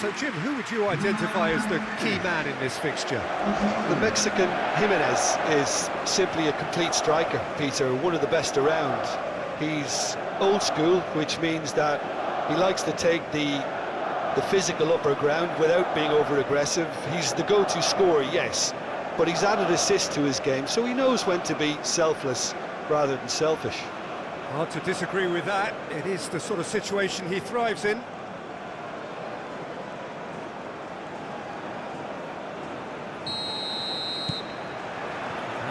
So, Jim, who would you identify as the key man in this fixture? The Mexican Jimenez is simply a complete striker, Peter, one of the best around. He's old school, which means that he likes to take the physical upper ground without being over-aggressive. He's the go-to scorer, yes, but he's added assist to his game, so he knows when to be selfless rather than selfish. Hard to disagree with that. It is the sort of situation he thrives in.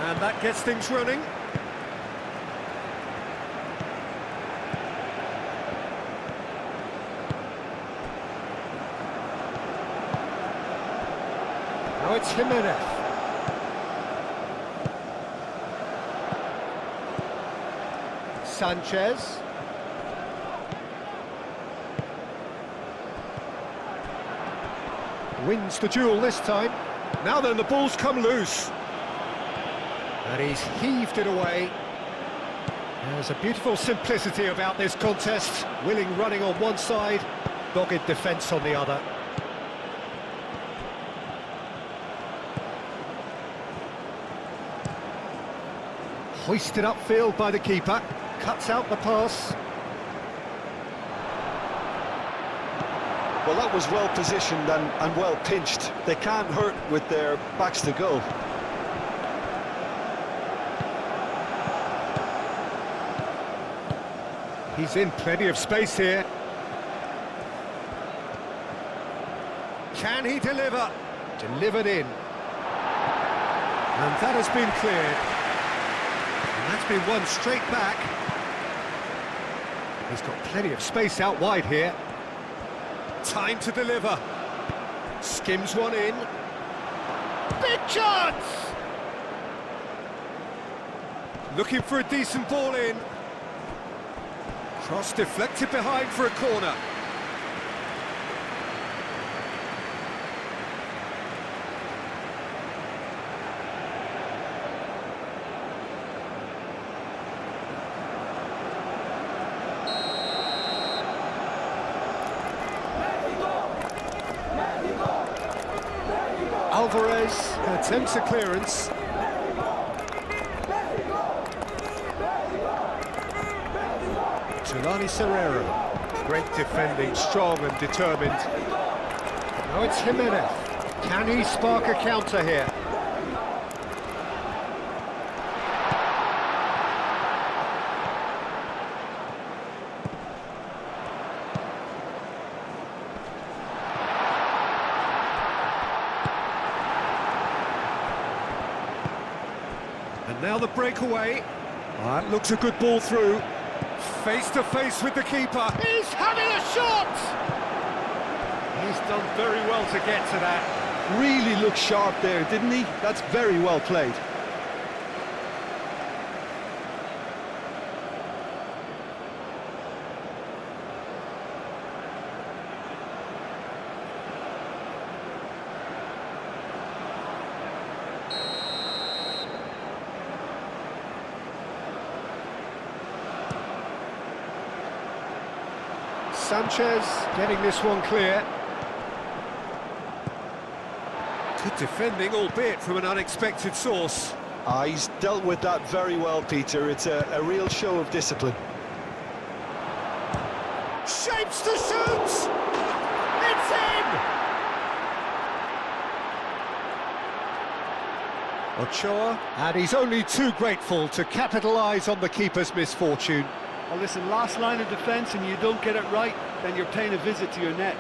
And that gets things running. Now it's Jimenez. Sanchez. Wins the duel this time. Now then, the ball's come loose. And he's heaved it away. There's a beautiful simplicity about this contest. Willing running on one side, dogged defence on the other. Hoisted upfield by the keeper. Cuts out the pass. Well, that was well positioned and well pinched. They can't hurt with their backs to goal. He's in plenty of space here. Can he deliver? Delivered in. And that has been cleared. And that's been won straight back. He's got plenty of space out wide here. Time to deliver. Skims one in. Big chance! Looking for a decent ball in. Cross deflected behind for a corner. Alvarez attempts a clearance. Tulani Serrero, great defending, strong and determined. Now it's Jimenez. Can he spark a counter here? And now the breakaway. That looks a good ball through. Face to face with the keeper. He's having a shot! He's done very well to get to that. Really looked sharp there, didn't he? That's very well played. Sanchez getting this one clear. Good defending, albeit from an unexpected source. He's dealt with that very well, Peter. It's a real show of discipline. Shapes to shoot! It's in! Ochoa, and he's only too grateful to capitalise on the keeper's misfortune. Well, listen, last line of defence and you don't get it right, then you're paying a visit to your net.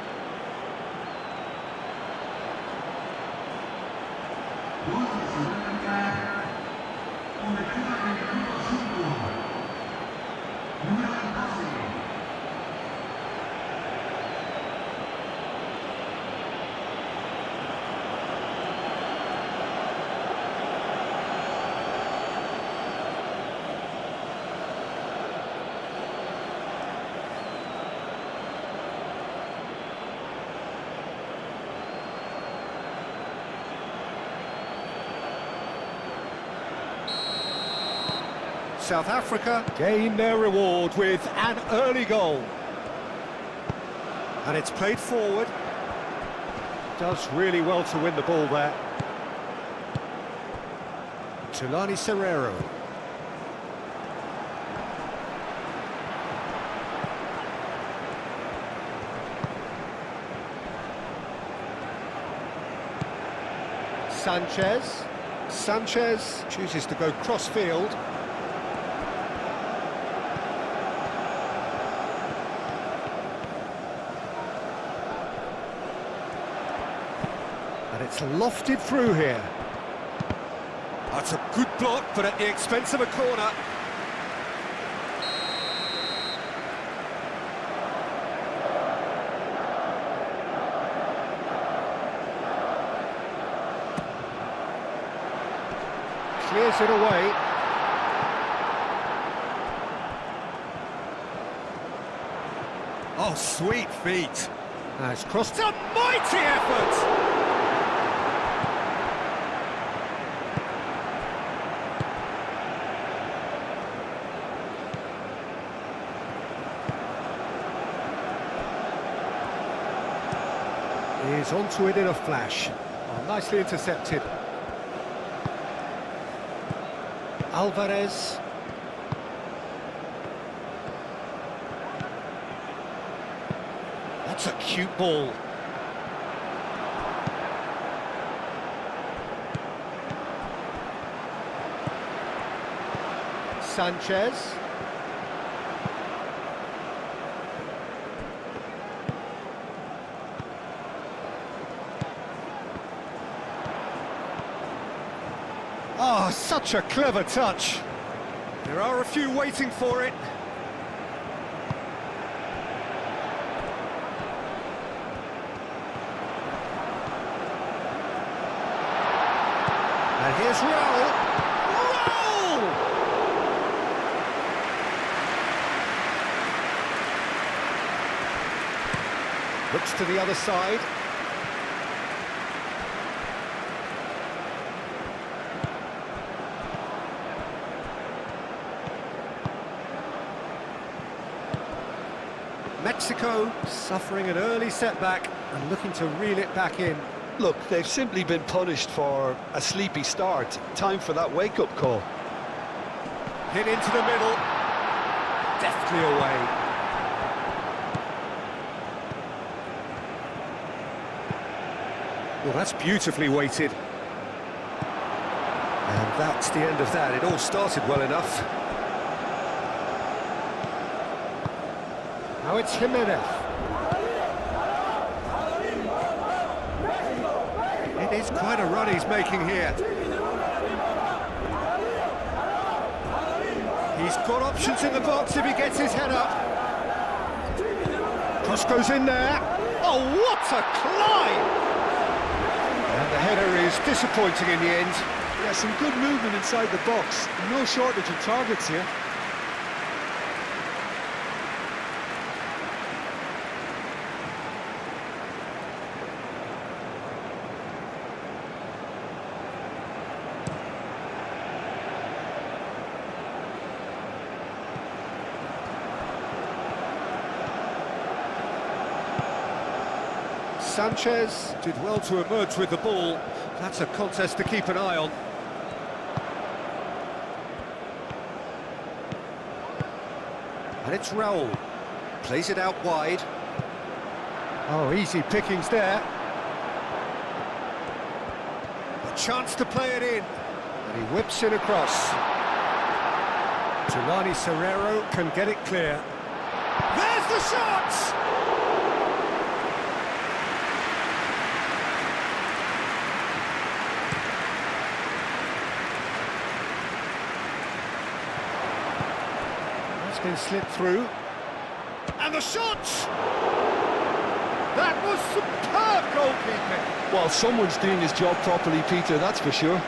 South Africa gain their reward with an early goal. And it's played forward. Does really well to win the ball there. Tulani Serrero. Sanchez. Sanchez chooses to go cross-field. And it's lofted through here. That's a good block, but at the expense of a corner. Clears it away. Oh, sweet feet. It's crossed. A mighty effort! He's onto it in a flash. Oh, nicely intercepted. Alvarez. That's a cute ball. Sanchez. Oh, such a clever touch. There are a few waiting for it. And here's Raul. Raul! Looks to the other side. Mexico suffering an early setback and looking to reel it back in. Look, they've simply been punished for a sleepy start. Time for that wake-up call. Hit into the middle. Deftly away. Well, that's beautifully weighted. And that's the end of that. It all started well enough. Now it's Jimenez. It is quite a run he's making here. He's got options in the box if he gets his head up. Cross goes in there. Oh, what a climb! And the header is disappointing in the end. Yeah, some good movement inside the box. No shortage of targets here. Sanchez did well to emerge with the ball. That's a contest to keep an eye on. And it's Raul. Plays it out wide. Oh, easy pickings there. A chance to play it in. And he whips it across. Tulani Serrero can get it clear. There's the shot! Been slipped through, and the shot! That was superb goalkeeping. Well, someone's doing his job properly, Peter, that's for sure.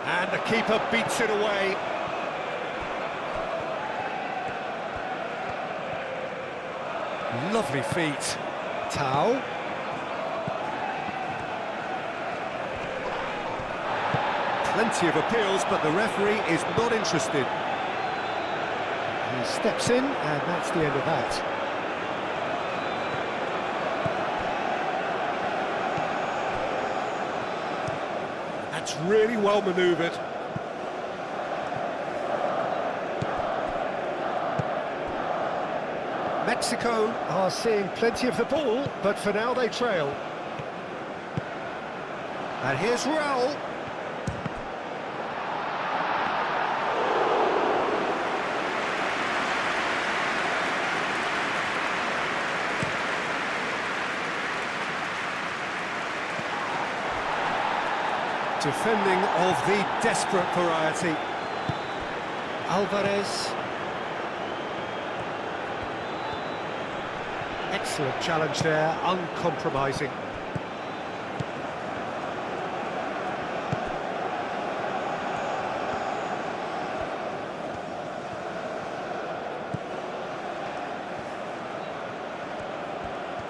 And the keeper beats it away. Lovely feet. Tao. Plenty of appeals, but the referee is not interested. He steps in, and that's the end of that. That's really well manoeuvred. Mexico are seeing plenty of the ball, but for now they trail. And here's Raul. Defending of the desperate variety. Alvarez. Excellent challenge there, uncompromising.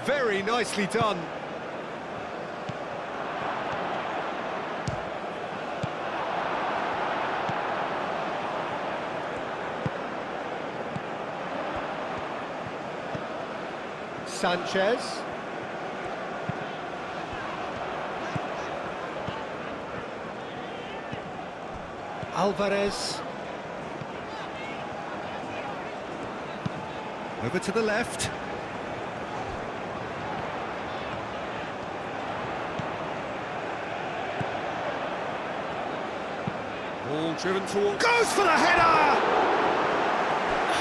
Very nicely done. Sanchez. Alvarez. Over to the left. Ball driven toward... Goes for the header!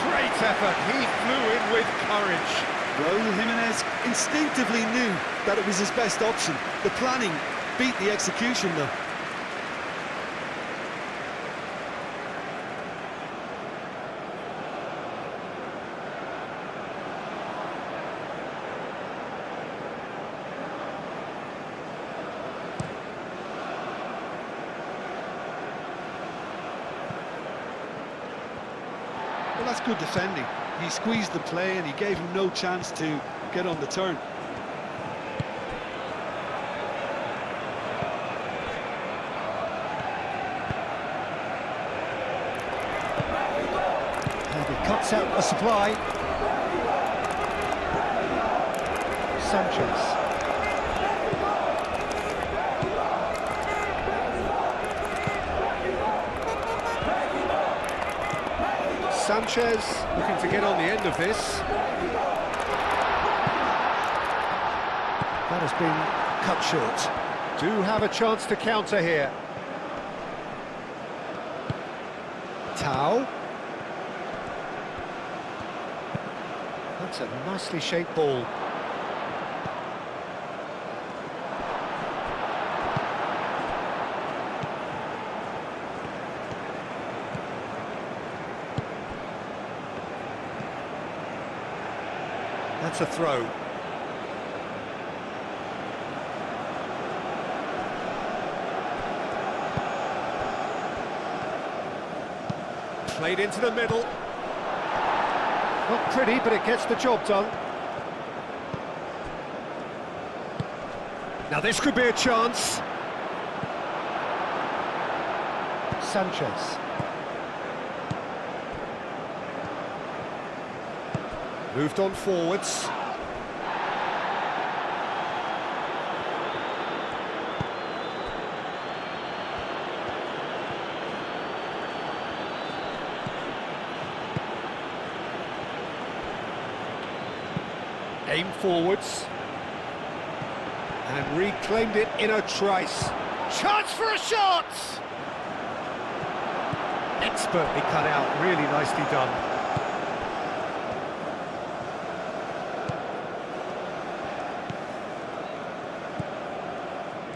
Great effort. He flew in with courage. Raul Jimenez instinctively knew that it was his best option. The planning beat the execution, though. Well, that's good defending. He squeezed the play and he gave him no chance to get on the turn. And he cuts out the supply. Sanchez. Sanchez looking to get on the end of this. That has been cut short. Do have a chance to counter here. Tao. That's a nicely shaped ball. That's a throw. Played into the middle. Not pretty, but it gets the job done. Now this could be a chance. Sanchez. Moved on forwards. Aim forwards. And reclaimed it in a trice. Chance for a shot! Expertly cut out, really nicely done.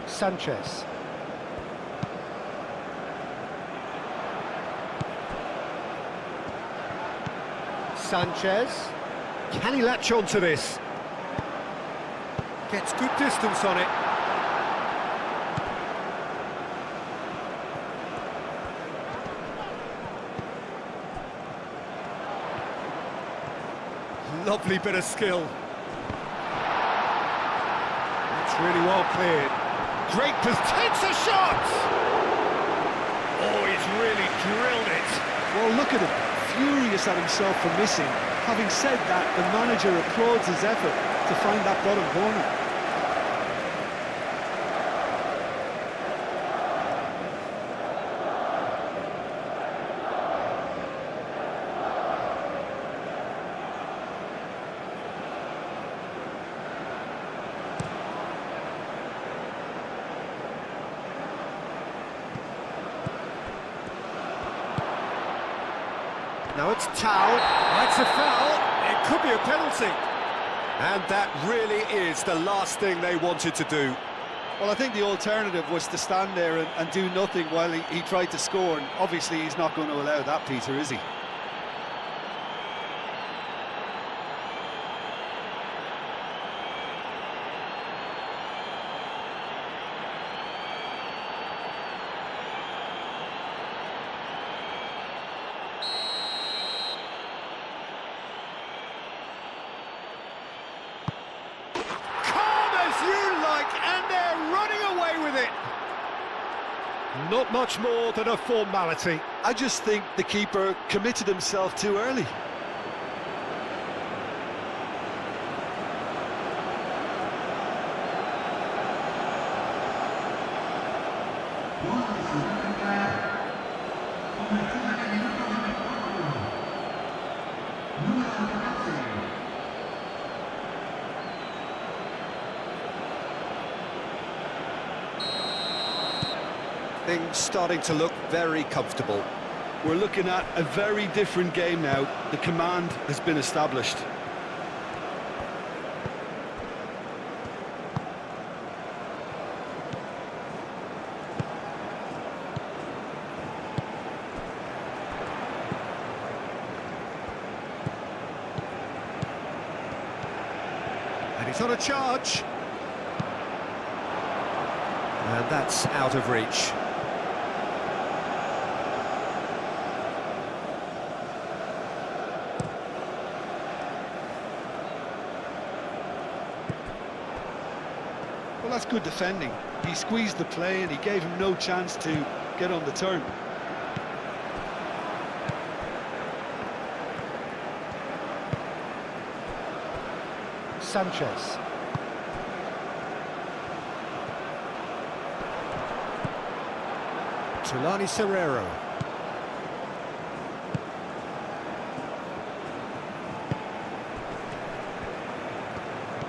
Sanchez. Sanchez. Can he latch on to this? Gets good distance on it. Lovely bit of skill. That's really well cleared. Great takes a shot! Oh, he's really drilled it. Well, look at him, furious at himself for missing. Having said that, the manager applauds his effort to find that bottom corner. Now it's Tau. That's a foul. It could be a penalty. And that really is the last thing they wanted to do. Well, I think the alternative was to stand there and do nothing while he tried to score, and obviously he's not going to allow that, Peter, is he? Not much more than a formality. I just think the keeper committed himself too early. Things starting to look very comfortable. We're looking at a very different game now. The command has been established. And he's on a charge. And that's out of reach. Well, that's good defending. He squeezed the play and he gave him no chance to get on the turn. Sanchez. Trelawney Serrero.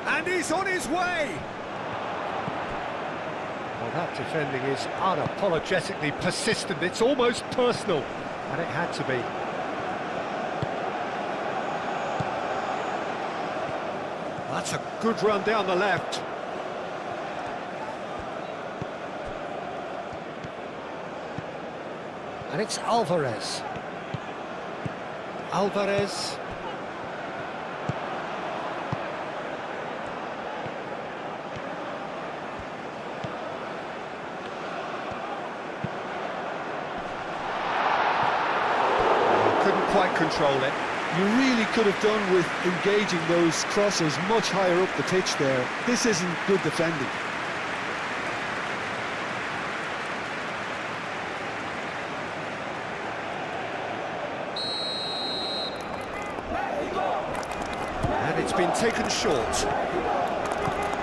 And he's on his way! Well, that defending is unapologetically persistent. It's almost personal, and it had to be. That's a good run down the left. And it's Alvarez. Alvarez. Couldn't quite control it. You really could have done with engaging those crosses much higher up the pitch there. This isn't good defending. And it's been taken short.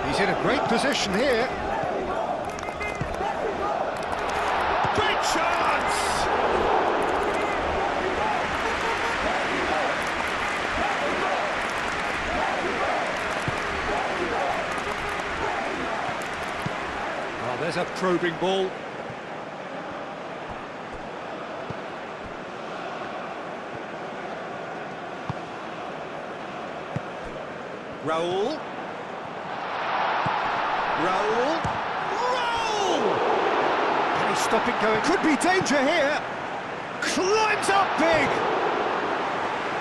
He's in a great position here. Great chance! Well, there's a probing ball. Raul. Raul. Raul! Can he stop it going? Could be danger here. Climbs up big.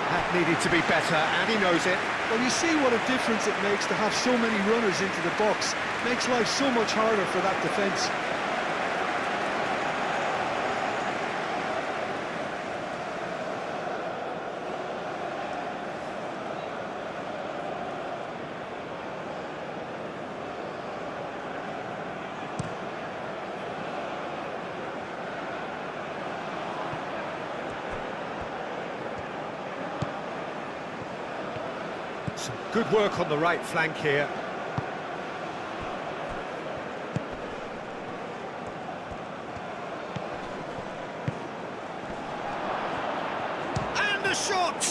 That needed to be better, and he knows it. Well, you see what a difference it makes to have so many runners into the box. Makes life so much harder for that defence. Some good work on the right flank here. And the shot!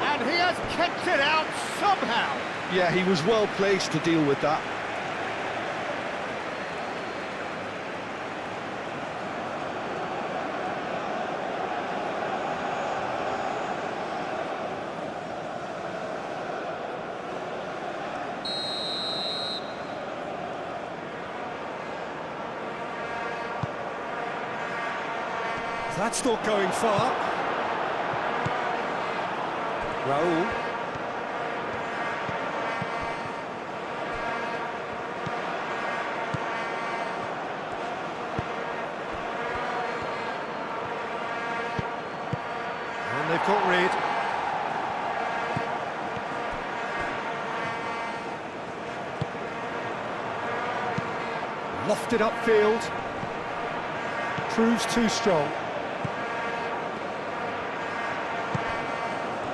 And he has kept it out somehow. Yeah, he was well placed to deal with that. That's not going far. Raul. And they've got rid. Lofted upfield. Proves too strong.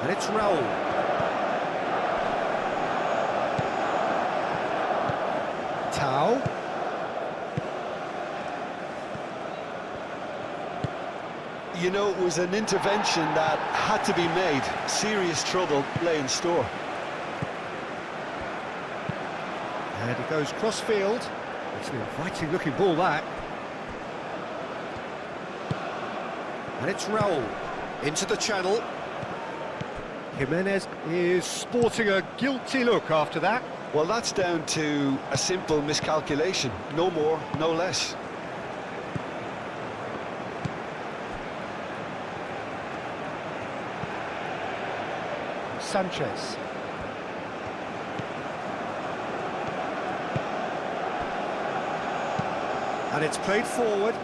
And it's Raul. Tau. You know, it was an intervention that had to be made. Serious trouble lay in store. And it goes cross-field. It's an inviting-looking ball, that. And it's Raul. Into the channel. Jimenez is sporting a guilty look after that. Well, that's down to a simple miscalculation. No more, no less. Sanchez. And it's played forward.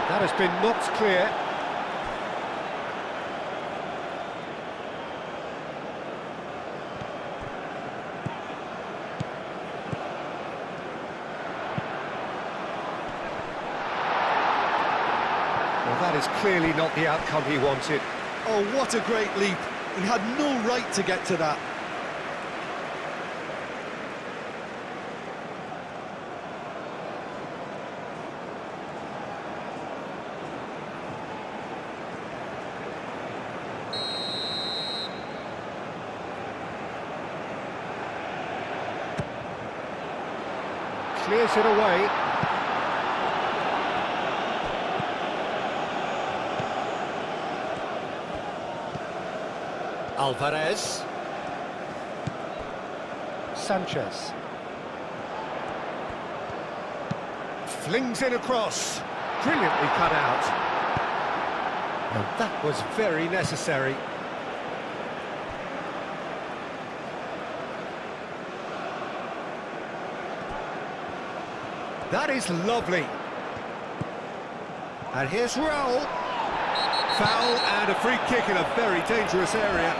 That has been knocked clear. Well, that is clearly not the outcome he wanted. Oh, what a great leap. He had no right to get to that. Clears it away. Alvarez. Sanchez. Flings it across. Brilliantly cut out. And that was very necessary. That is lovely. And here's Raul. Foul and a free kick in a very dangerous area.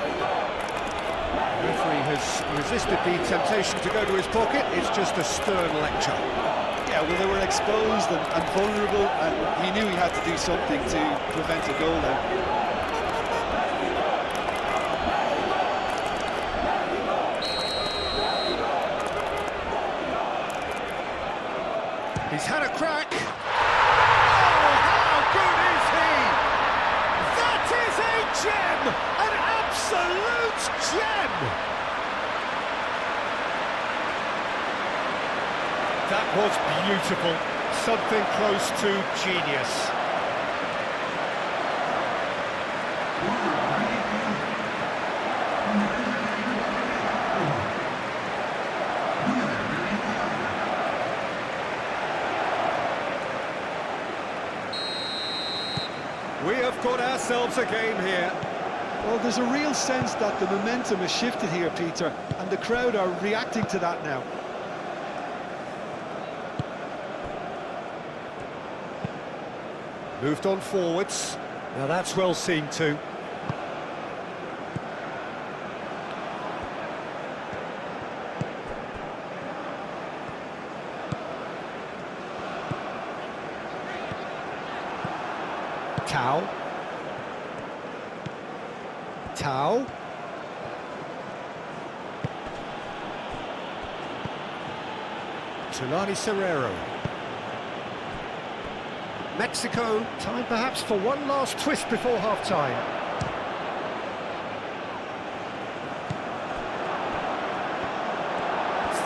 The referee has resisted the temptation to go to his pocket. It's just a stern lecture. Yeah, well, they were exposed and vulnerable, and he knew he had to do something to prevent a goal there. He's had a crack. Oh, how good is he? That is a gem! An absolute gem! That was beautiful. Something close to genius. We have got ourselves a game here. Well, there's a real sense that the momentum has shifted here, Peter, and the crowd are reacting to that now. Moved on forwards. Now that's well seen too. Tau. Tulani Serrero. Mexico, time perhaps for one last twist before half-time.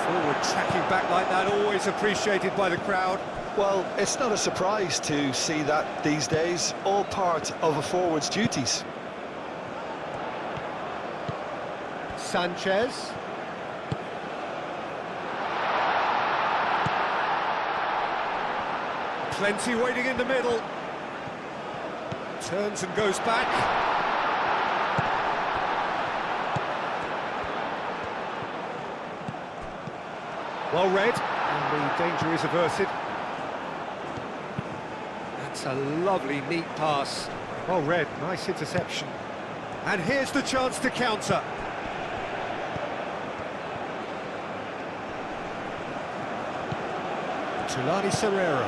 Forward tracking back like that, always appreciated by the crowd. Well, it's not a surprise to see that these days, all part of a forward's duties. Sanchez. Plenty waiting in the middle. Turns and goes back. Well read, and the danger is averted. That's a lovely, neat pass. Well read, nice interception. And here's the chance to counter. Tulani Serrero.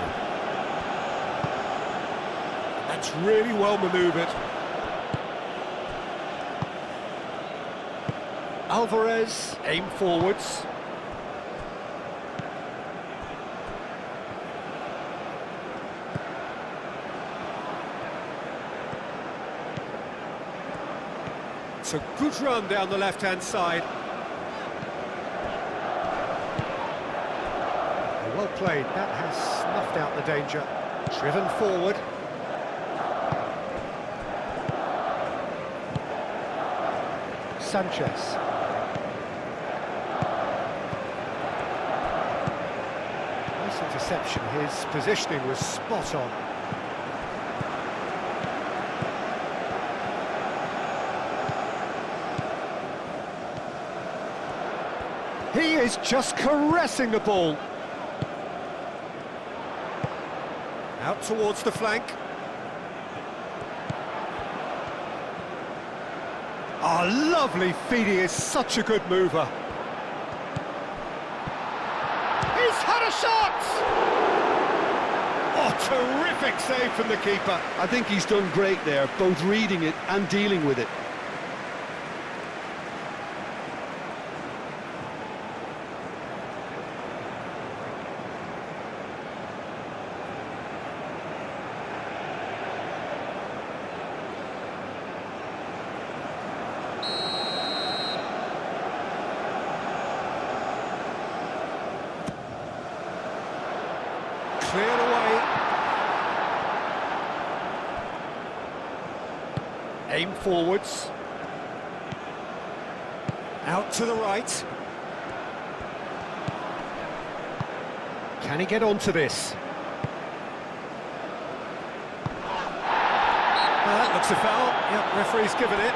That's really well manoeuvred. Alvarez, aim forwards. It's a good run down the left-hand side. Well played, that has snuffed out the danger. Driven forward. Sanchez. Nice interception, his positioning was spot on. He is just caressing the ball. Out towards the flank. Oh, lovely feed, he is such a good mover. He's had a shot! Oh, terrific save from the keeper. I think he's done great there, both reading it and dealing with it. Cleared away. Aim forwards. Out to the right. Can he get onto this? That looks a foul. Yep, referee's given it.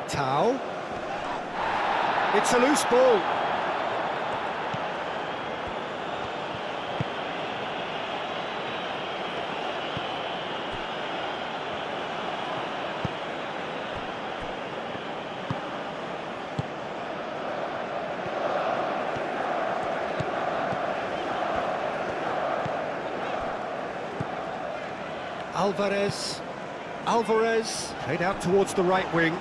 Tau. It's a loose ball. Alvarez played out towards the right wing.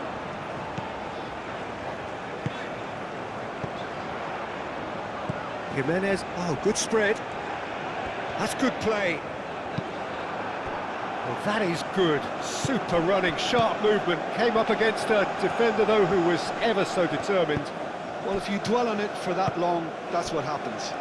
Jimenez, oh, good spread. That's good play. Well, that is good. Super running, sharp movement. Came up against a defender, though, who was ever so determined. Well, if you dwell on it for that long, that's what happens.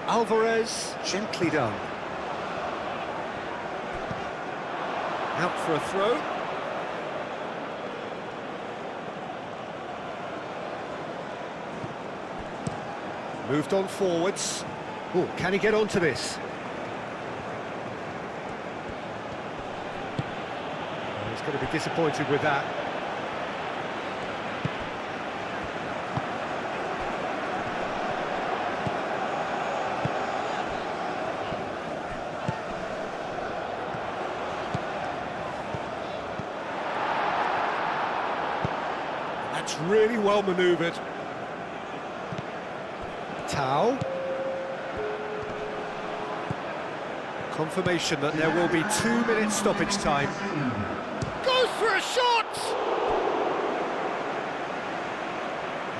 Alvarez, gently done. Out for a throw. Moved on forwards. Oh, can he get onto this? going to be disappointed with that. That's really well manoeuvred. Tau. Confirmation that there will be 2 minutes stoppage time. Goes for a shot!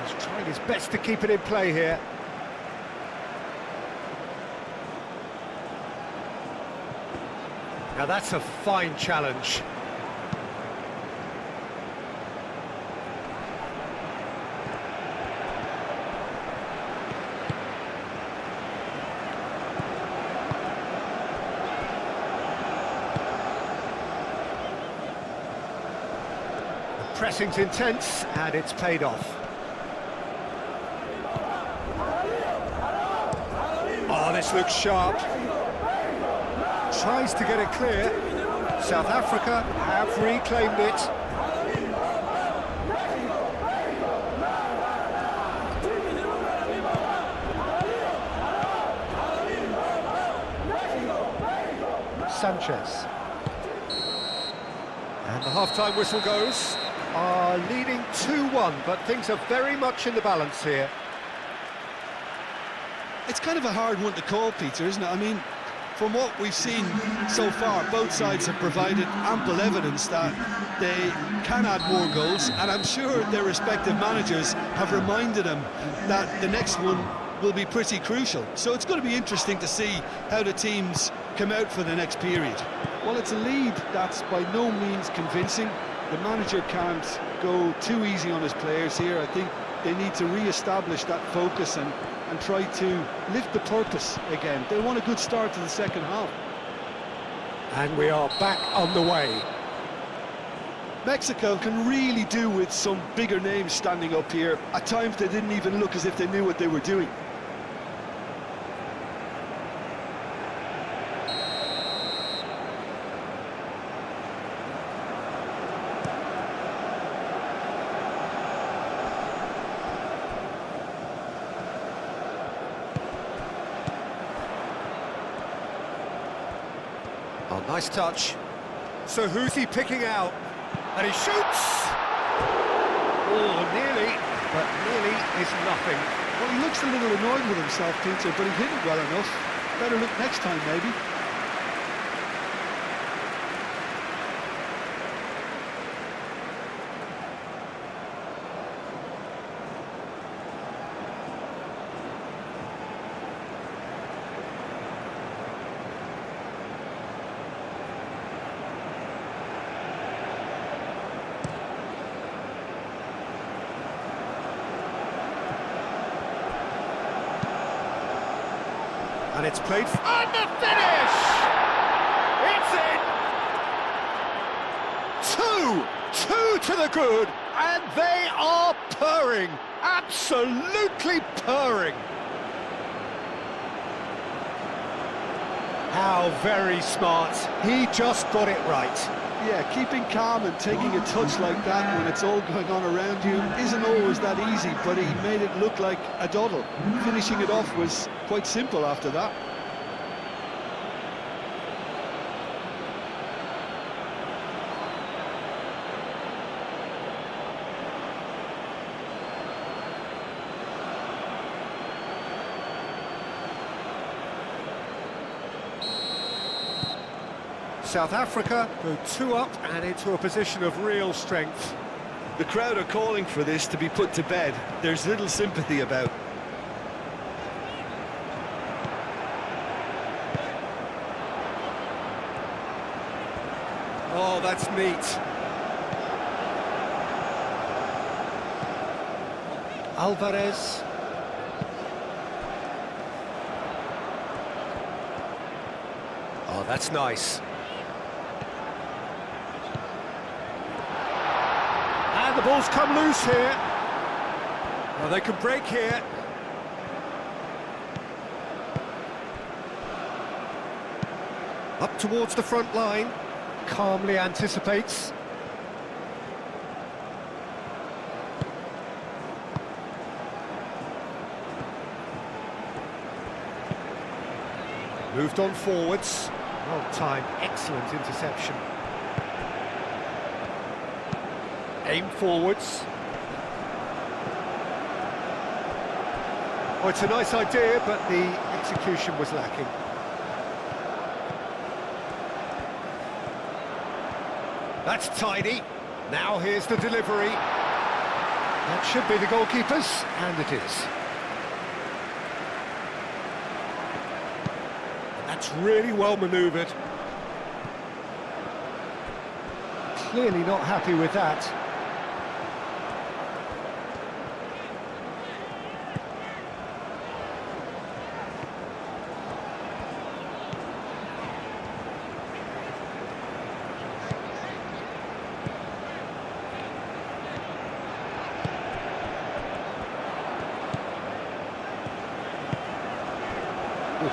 He's trying his best to keep it in play here. Now that's a fine challenge. Pressing's intense, and it's paid off. Oh, this looks sharp. Tries to get it clear. South Africa have reclaimed it. Sanchez. And the half-time whistle goes. Are leading 2-1, but things are very much in the balance here. It's kind of a hard one to call, Peter, isn't it? I mean, from what we've seen so far, both sides have provided ample evidence that they can add more goals, and I'm sure their respective managers have reminded them that the next one will be pretty crucial. So it's going to be interesting to see how the teams come out for the next period. Well, it's a lead that's by no means convincing. The manager can't go too easy on his players here. I think they need to re-establish that focus and try to lift the purpose again. They want a good start to the second half. And we are back on the way. Mexico can really do with some bigger names standing up here. At times they didn't even look as if they knew what they were doing. Oh, nice touch. So who's he picking out? And he shoots! Oh, nearly, but nearly is nothing. Well, he looks a little annoyed with himself, Peter, but he hit it well enough. Better look next time, maybe. And it's played on the finish! It's in! Two to the good, and they are purring, absolutely purring. How very smart, he just got it right. Yeah, keeping calm and taking a touch like that when it's all going on around you isn't always that easy, but he made it look like a doddle. Finishing it off was quite simple after that. South Africa go 2 up and into a position of real strength. The crowd are calling for this to be put to bed. There's little sympathy about. Oh, that's neat. Alvarez. Oh, that's nice. And the ball's come loose here. Well, they can break here. Up towards the front line. Calmly anticipates. Moved on forwards. Well timed, excellent interception. Aim forwards. Oh, it's a nice idea, but the execution was lacking. That's tidy. Now here's the delivery. That should be the goalkeeper's, and it is. And that's really well manoeuvred. Clearly not happy with that.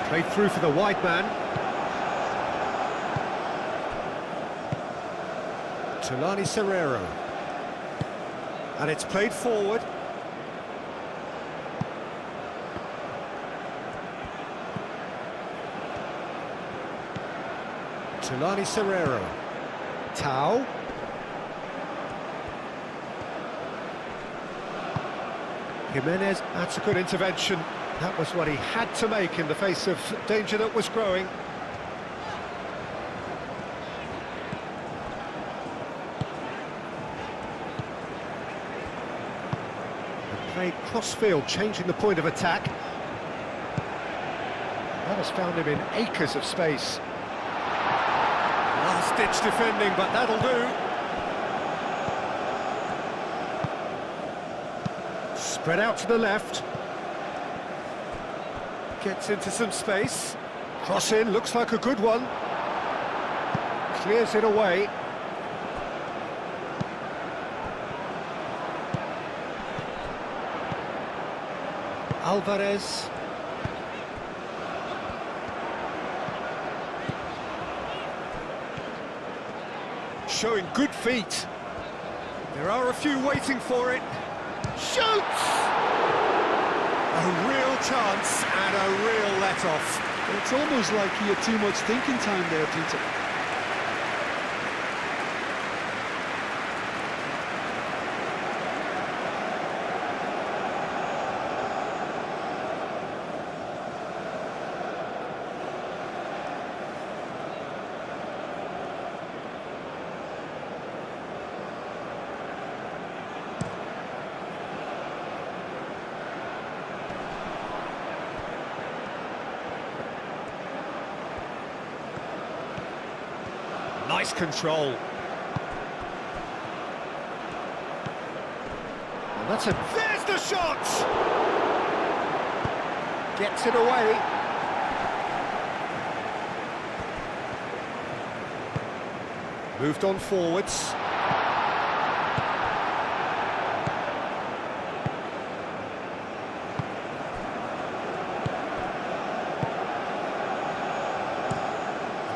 Played through for the wide man. Tulani Serrero. And it's played forward. Tulani Serrero. Tau. Jimenez, that's a good intervention. That was what he had to make in the face of danger that was growing. They played cross-field, changing the point of attack. That has found him in acres of space. Last-ditch defending, but that'll do. Spread out to the left. Gets into some space. Cross in, looks like a good one. Clears it away. Alvarez. Showing good feet. There are a few waiting for it. Shoots! A real chance and a real let-off. It's almost like he had too much thinking time there, Peter. Nice control. And that's a... There's the shot! Gets it away. Moved on forwards.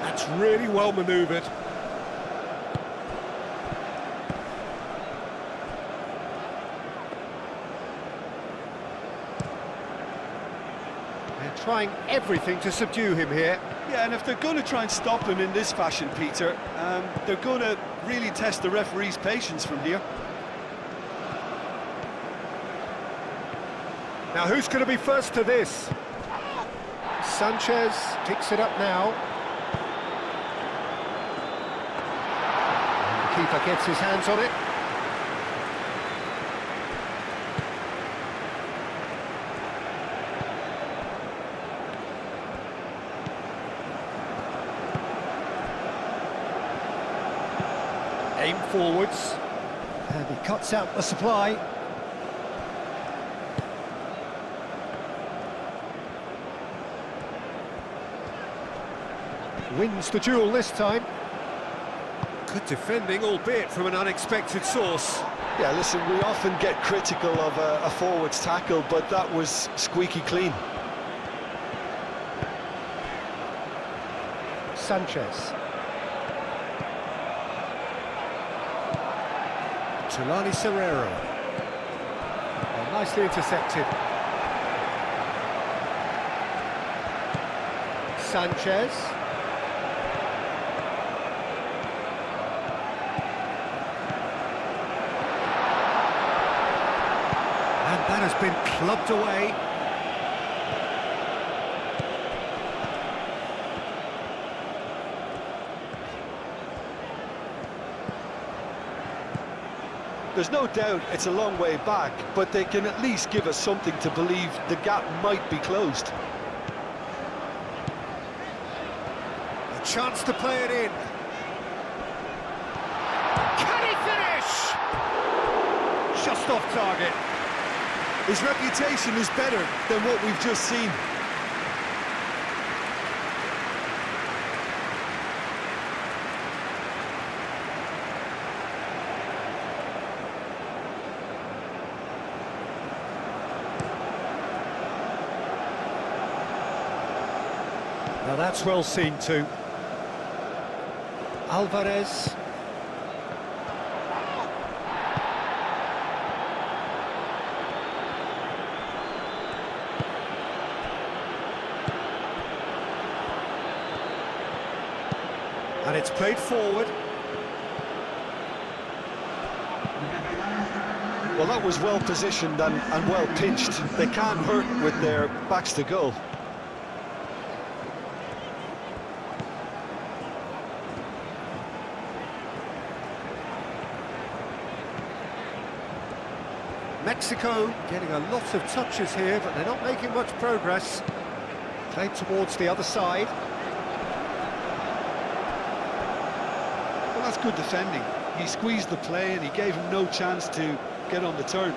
That's really well manoeuvred. Trying everything to subdue him here. Yeah, and if they're going to try and stop him in this fashion, Peter, they're going to really test the referee's patience from here. Now, who's going to be first to this? Sanchez picks it up now. And the keeper gets his hands on it. Aim forwards, and he cuts out the supply. Wins the duel this time. Good defending, albeit from an unexpected source. Yeah, listen, we often get critical of a forward's tackle, but that was squeaky clean. Sanchez. Tulani Serrero. Oh, nicely intercepted. Sanchez. And that has been clubbed away. There's no doubt it's a long way back, but they can at least give us something to believe the gap might be closed. A chance to play it in. Can he finish? Just off target. His reputation is better than what we've just seen. Now that's well seen too. Alvarez. And it's played forward. Well, that was well positioned and well pinched. They can't hurt with their backs to goal. Mexico getting a lot of touches here, but they're not making much progress. Played towards the other side. Well, that's good defending. He squeezed the play and he gave him no chance to get on the turn.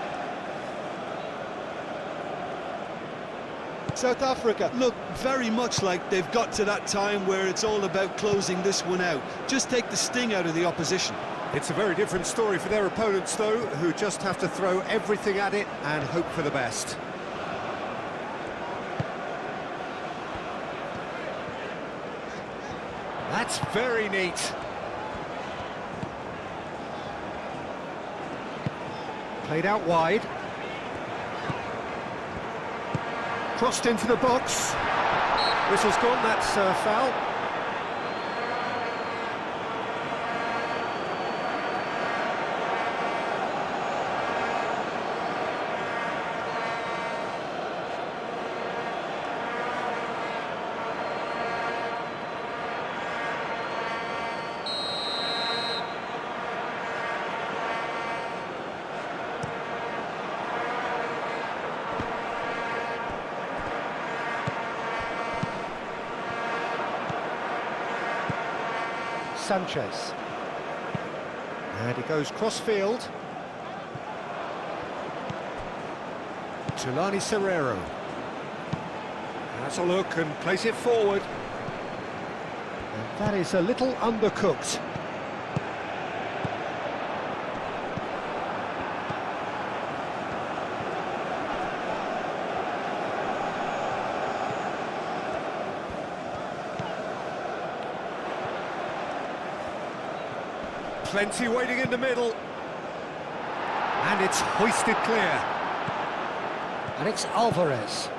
South Africa look very much like they've got to that time where it's all about closing this one out. Just take the sting out of the opposition. It's a very different story for their opponents, though, who just have to throw everything at it and hope for the best. That's very neat. Played out wide. Crossed into the box. Whistle's gone, that's a foul. Sanchez. And he goes cross-field. Tulani Serrero. Has a look and plays it forward. And that is a little undercooked. Plenty waiting in the middle. And it's hoisted clear. And it's Alvarez.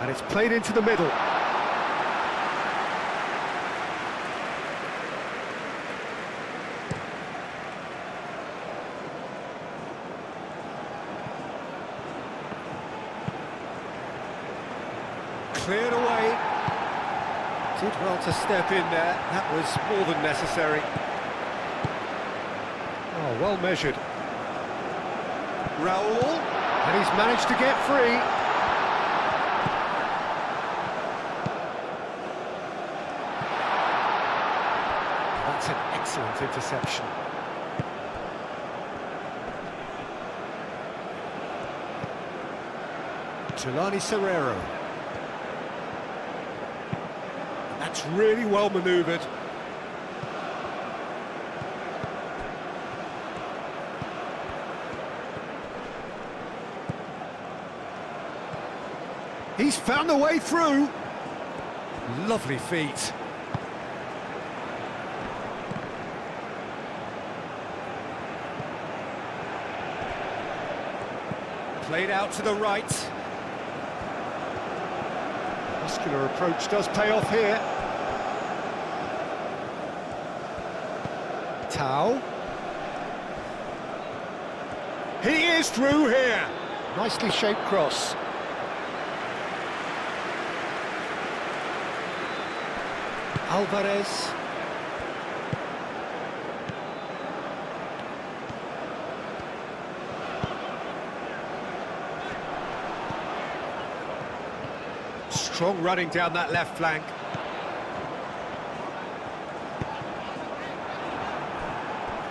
And it's played into the middle. Cleared away. Did well to step in there. That was more than necessary. Oh, well measured. Raul, and he's managed to get free. That's an excellent interception. Tulani Serrero. That's really well manoeuvred. He's found a way through. Lovely feet. Played out to the right. Muscular approach does pay off here. Tau. He is through here. Nicely shaped cross. Alvarez. Strong running down that left flank.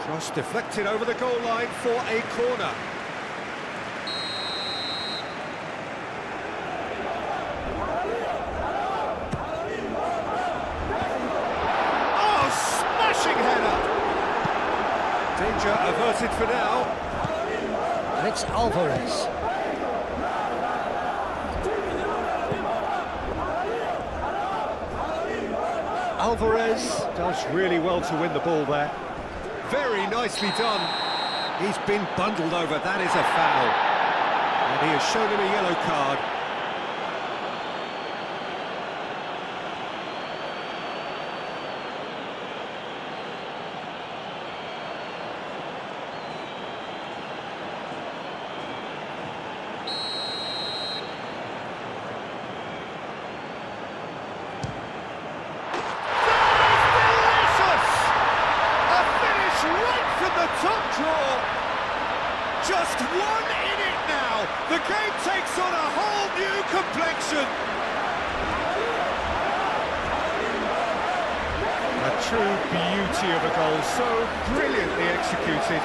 Cross deflected over the goal line for a corner. Oh, smashing header! Danger averted for now. And it's Alvarez. Alvarez does really well to win the ball there. Very nicely done. He's been bundled over, that is a foul. And he has shown him a yellow card. Top draw. Just one in it now. The game takes on a whole new complexion. A true beauty of a goal, so brilliantly executed.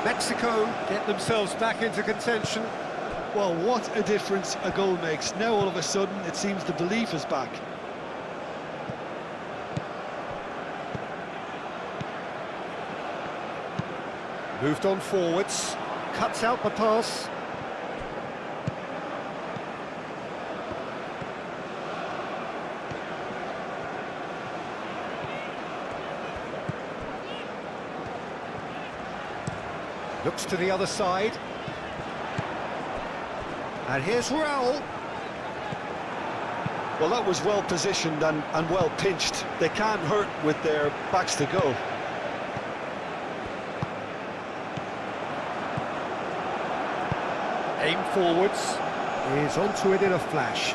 Mexico get themselves back into contention. Well, what a difference a goal makes. Now all of a sudden it seems the belief is back. Moved on forwards, cuts out the pass. Looks to the other side. And here's Raul. Well, that was well positioned and well pinched. They can't hurt with their backs to goal. Aim forwards. Is onto it in a flash.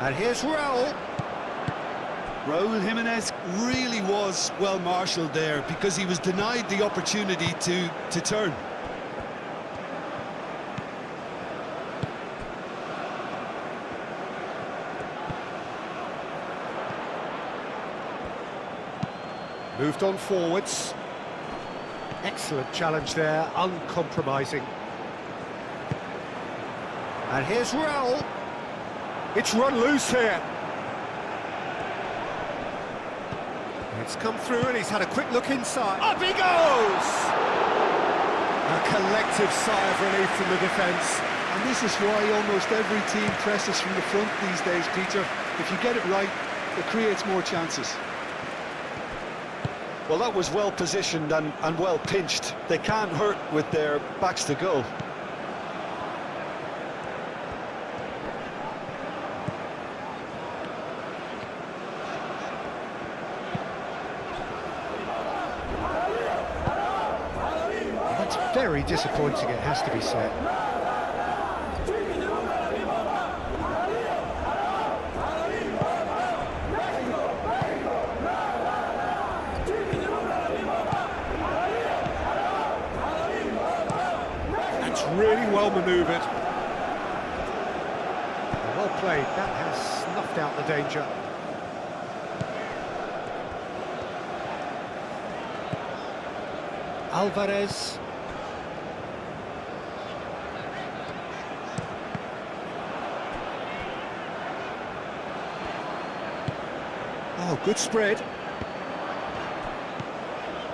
And here's Raul. Raul Jimenez really was well marshalled there because he was denied the opportunity to turn. Moved on forwards. Excellent challenge there, uncompromising. And here's Raul. It's run loose here. It's come through and he's had a quick look inside. Up he goes! A collective sigh of relief from the defence. And this is why almost every team presses from the front these days, Peter. If you get it right, it creates more chances. Well, that was well positioned and well pinched. They can't hurt with their backs to goal. That's very disappointing, it has to be said. That's really well manoeuvred. Well played, that has snuffed out the danger. Alvarez. Oh, good spread.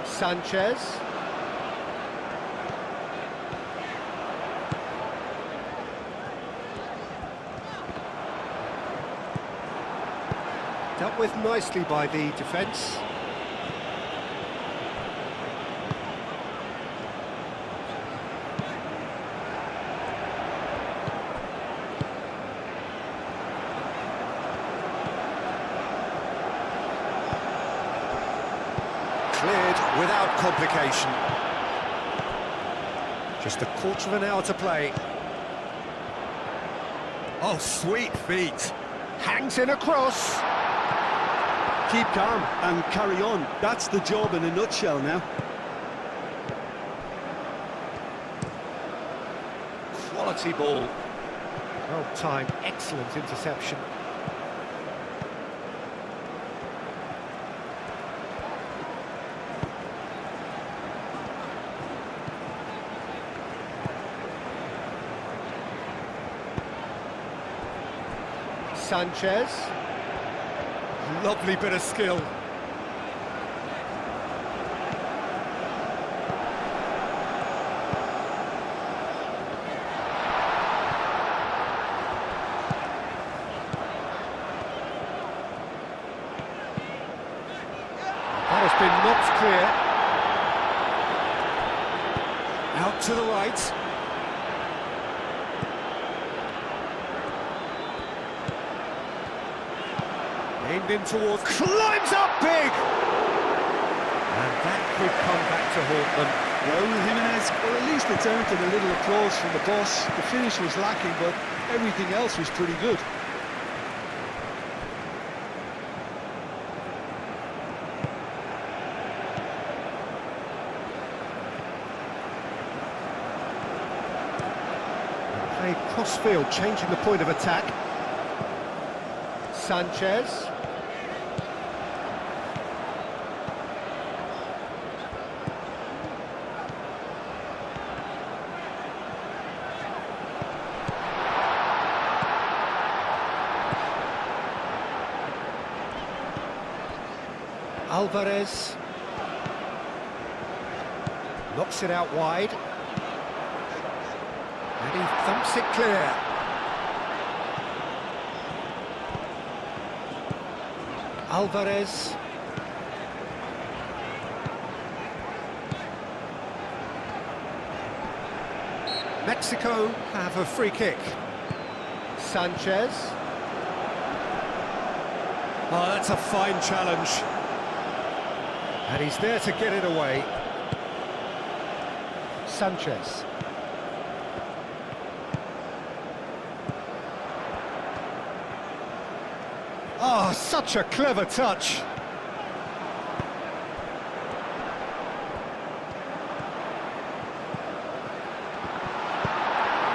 Sanchez. Dealt with nicely by the defence. Cleared without complication. Just a quarter of an hour to play. Oh, sweet feet. Hangs in a cross. Keep calm and carry on. That's the job in a nutshell now. Quality ball. Well timed, excellent interception. Sanchez. Lovely bit of skill. That has been knocked clear. Out to the right. Aimed in towards, climbs up big! And that could come back to haunt them. Well, Jimenez, well, at least it's earned a little applause from the boss. The finish was lacking, but everything else was pretty good. Played cross-field, changing the point of attack. Sanchez. Alvarez knocks it out wide, and he thumps it clear. Alvarez. Mexico have a free kick. Sanchez. Oh, that's a fine challenge. And he's there to get it away. Sanchez. Oh, such a clever touch.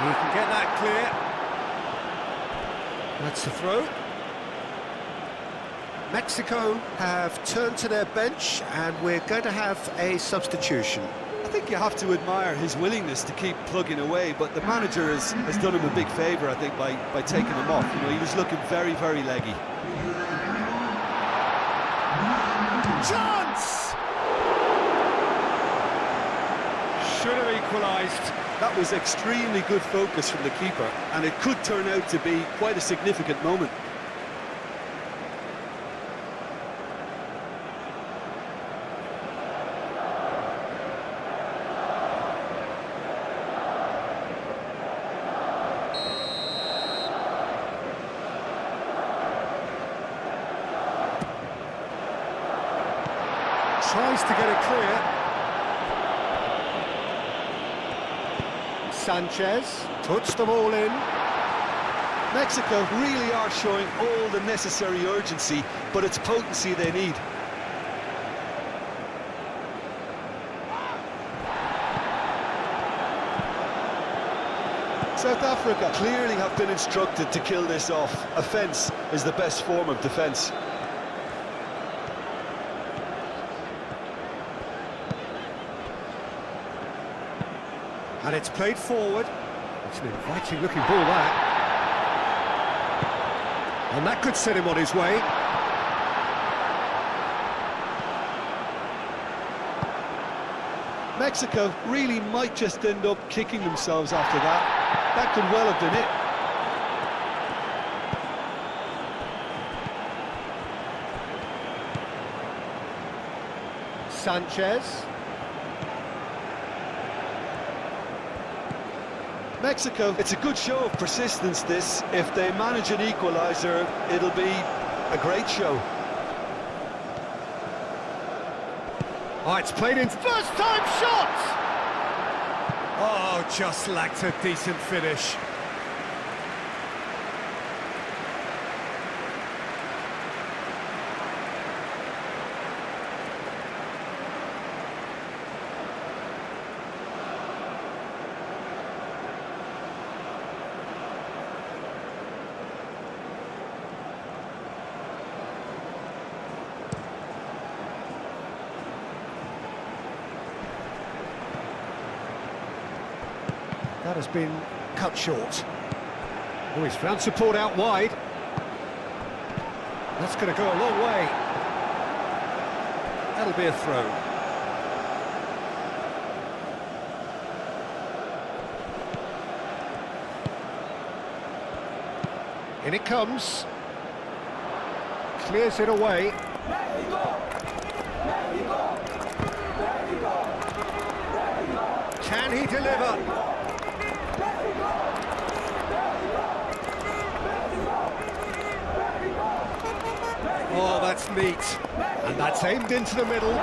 He can get that clear. That's the throw. Mexico have turned to their bench, and we're going to have a substitution. I think you have to admire his willingness to keep plugging away, but the manager has done him a big favour, I think, by taking him off. You know, he was looking very, very leggy. Chance! Should have equalised. That was extremely good focus from the keeper, and it could turn out to be quite a significant moment. Tries to get it clear. Sanchez puts them all in. Mexico really are showing all the necessary urgency, but it's potency they need. South Africa clearly have been instructed to kill this off. Offence is the best form of defence. And it's played forward. It's an inviting looking ball, that. And that could set him on his way. Mexico really might just end up kicking themselves after that. That could well have been it. Sanchez. Mexico, it's a good show of persistence this. If they manage an equaliser, it'll be a great show. Oh, it's played in. First time shot! Oh, just lacked a decent finish. That has been cut short. Oh, he's found support out wide. That's going to go a long way. That'll be a throw. In it comes. Clears it away. Can he deliver? Oh, that's neat. And that's aimed into the middle.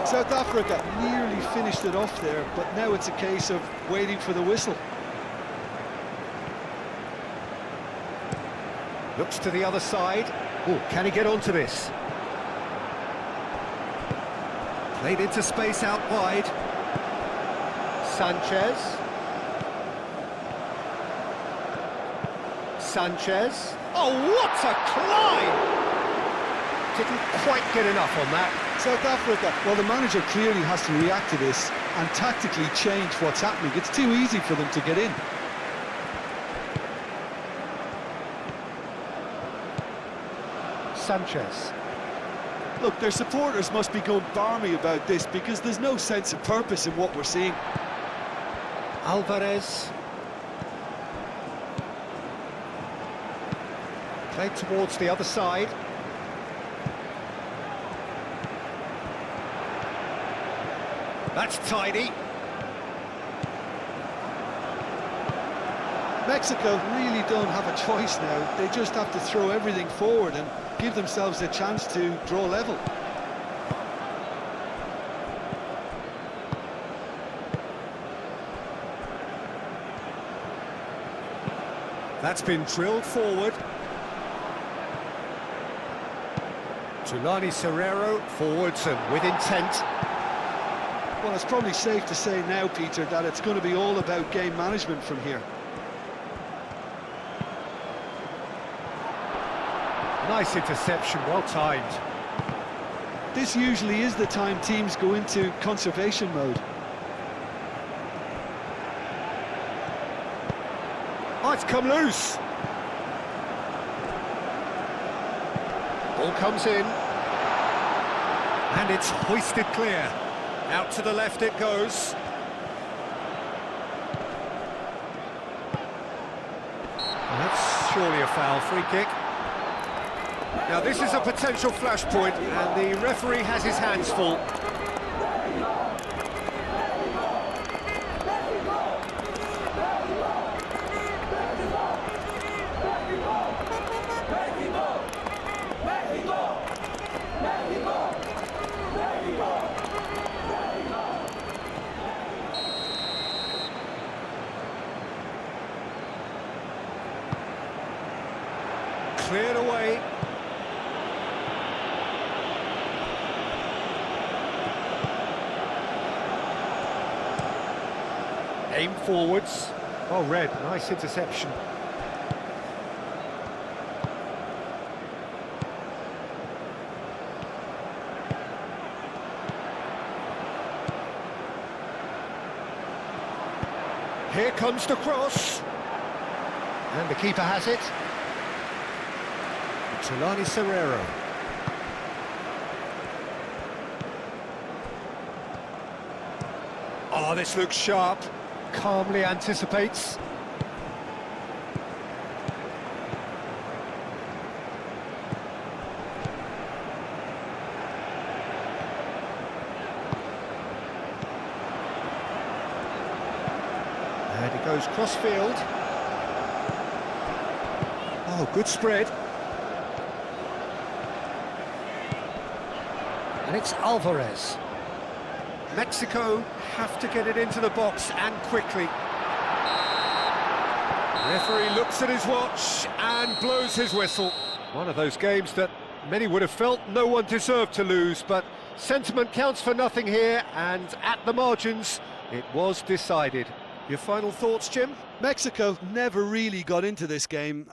South Africa nearly finished it off there, but now it's a case of waiting for the whistle. Looks to the other side. Oh, can he get onto this? Played into space out wide. Sanchez. Sanchez. Oh, what a climb! Didn't quite get enough on that. South Africa, well, the manager clearly has to react to this and tactically change what's happening. It's too easy for them to get in. Sanchez. Look, their supporters must be going barmy about this because there's no sense of purpose in what we're seeing. Alvarez. Played towards the other side. That's tidy. Mexico really don't have a choice now. They just have to throw everything forward and give themselves a chance to draw level. That's been drilled forward. Tulani Serrero forwards and with intent. Well, it's probably safe to say now, Peter, that it's going to be all about game management from here. Nice interception, well timed. This usually is the time teams go into conservation mode. Oh, it's come loose. Ball comes in. And it's hoisted clear. Out to the left it goes. That's surely a foul, free kick. Now this is a potential flashpoint, and the referee has his hands full. Cleared away. Aim forwards. Oh, red, nice interception. Here comes the cross. And the keeper has it. Tulani Serrero. Oh, this looks sharp. Calmly anticipates. And he goes cross-field. Oh, good spread. And it's Alvarez. Mexico have to get it into the box and quickly. Referee looks at his watch and blows his whistle. One of those games that many would have felt no one deserved to lose, but sentiment counts for nothing here, and at the margins, it was decided. Your final thoughts, Jim? Mexico never really got into this game.